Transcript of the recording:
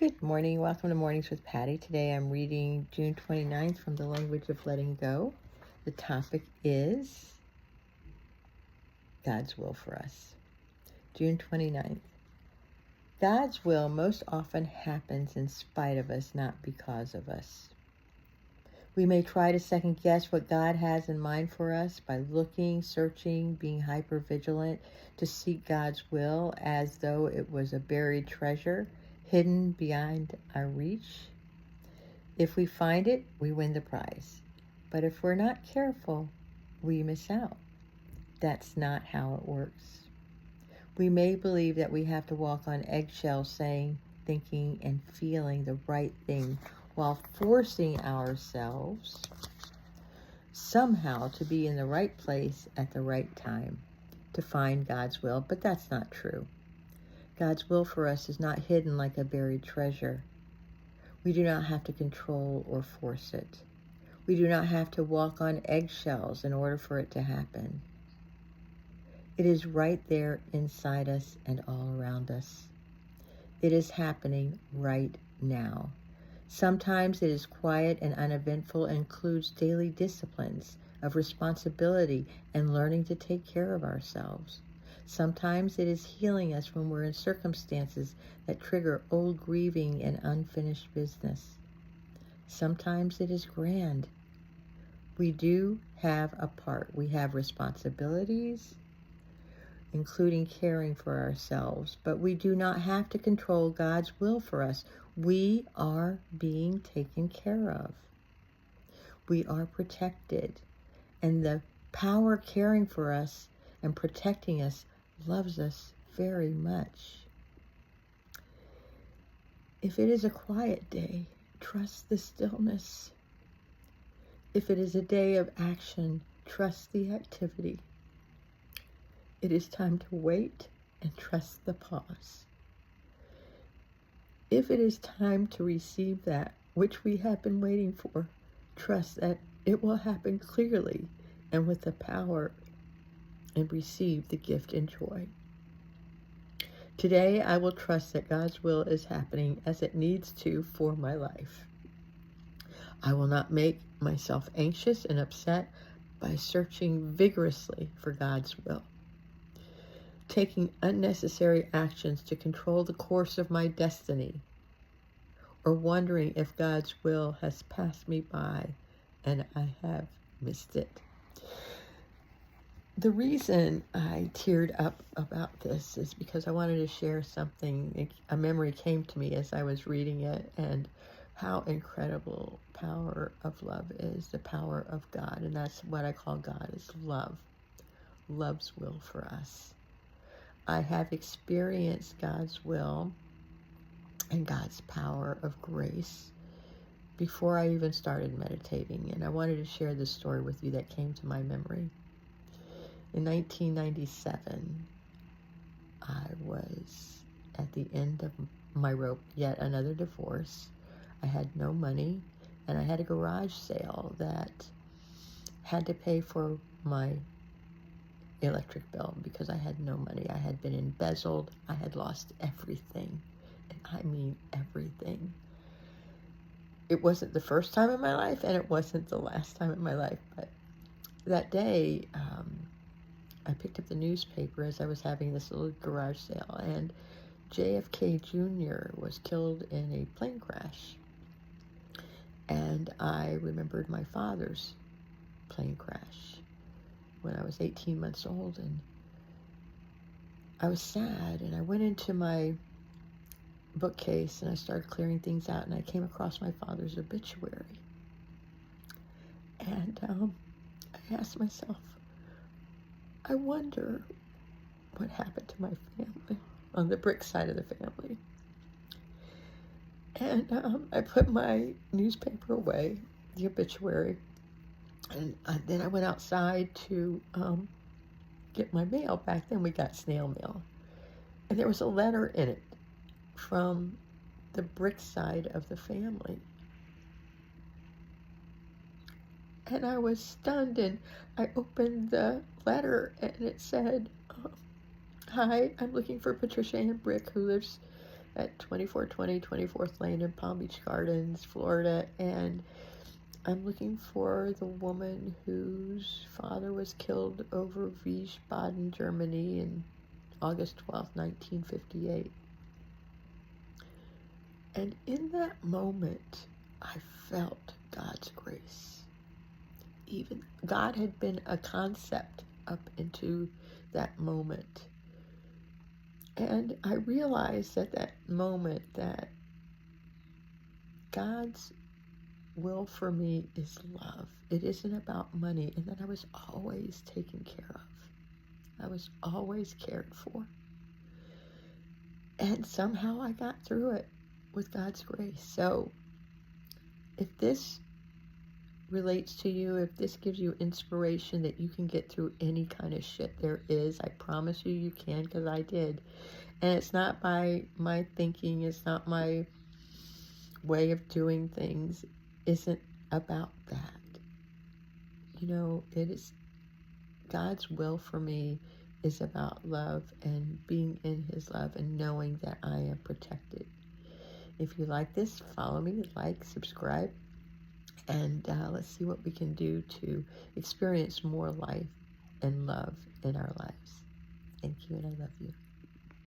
Good morning. Welcome to Mornings with Patty. Today I'm reading June 29th from The Language of Letting Go. The topic is God's will for us. June 29th. God's will most often happens in spite of us, not because of us. We may try to second guess what God has in mind for us by looking, searching, being hyper vigilant to seek God's will as though it was a buried treasure hidden beyond our reach. If we find it, we win the prize. But if we're not careful, we miss out. That's not how it works. We may believe that we have to walk on eggshells saying, thinking, and feeling the right thing while forcing ourselves somehow to be in the right place at the right time to find God's will, but that's not true. God's will for us is not hidden like a buried treasure. We do not have to control or force it. We do not have to walk on eggshells in order for it to happen. It is right there inside us and all around us. It is happening right now. Sometimes it is quiet and uneventful and includes daily disciplines of responsibility and learning to take care of ourselves. Sometimes it is healing us when we're in circumstances that trigger old grieving and unfinished business. Sometimes it is grand. We do have a part. We have responsibilities, including caring for ourselves, but we do not have to control God's will for us. We are being taken care of. We are protected, and the power caring for us and protecting us loves us very much. If it is a quiet day, trust the stillness. If it is a day of action, trust the activity. It is time to wait and trust the pause. If it is time to receive that which we have been waiting for, trust that it will happen clearly and with the power, and receive the gift and joy. Today, I will trust that God's will is happening as it needs to for my life. I will not make myself anxious and upset by searching vigorously for God's will, taking unnecessary actions to control the course of my destiny, or wondering if God's will has passed me by and I have missed it. The reason I teared up about this is because I wanted to share something. A memory came to me as I was reading it, and how incredible power of love is, the power of God. And that's what I call God, is love. Love's will for us. I have experienced God's will and God's power of grace before I even started meditating. And I wanted to share this story with you that came to my memory. In 1997, I was at the end of my rope, yet another divorce. I had no money, and I had a garage sale that had to pay for my electric bill because I had no money. I had been embezzled. I had lost everything, and I mean everything. It wasn't the first time in my life, and it wasn't the last time in my life, but that day, I picked up the newspaper as I was having this little garage sale, and JFK Jr. was killed in a plane crash. And I remembered my father's plane crash when I was 18 months old, and I was sad, and I went into my bookcase and I started clearing things out, and I came across my father's obituary. And I asked myself, I wonder what happened to my family on the Brick side of the family. And I put my newspaper away, the obituary, and then I went outside to get my mail. Back then we got snail mail. And there was a letter in it from the Brick side of the family. And I was stunned, and I opened the letter, and it said, hi, I'm looking for Patricia Ann Brick, who lives at 2420 24th Lane in Palm Beach Gardens, Florida, and I'm looking for the woman whose father was killed over Wiesbaden, Germany in August 12th, 1958. And in that moment, I felt God's grace. Even God had been a concept up into that moment. And I realized at that moment that God's will for me is love. It isn't about money, and that I was always taken care of. I was always cared for. And somehow I got through it with God's grace. So if this relates to you, if this gives you inspiration that you can get through any kind of shit there is, I promise you can, because I did. And it's not by my thinking, it's not my way of doing things, isn't about that. You know, it is God's will for me is about love and being in his love and knowing that I am protected. If you like this, follow me, like, subscribe, and let's see what we can do to experience more life and love in our lives. Thank you, and I love you.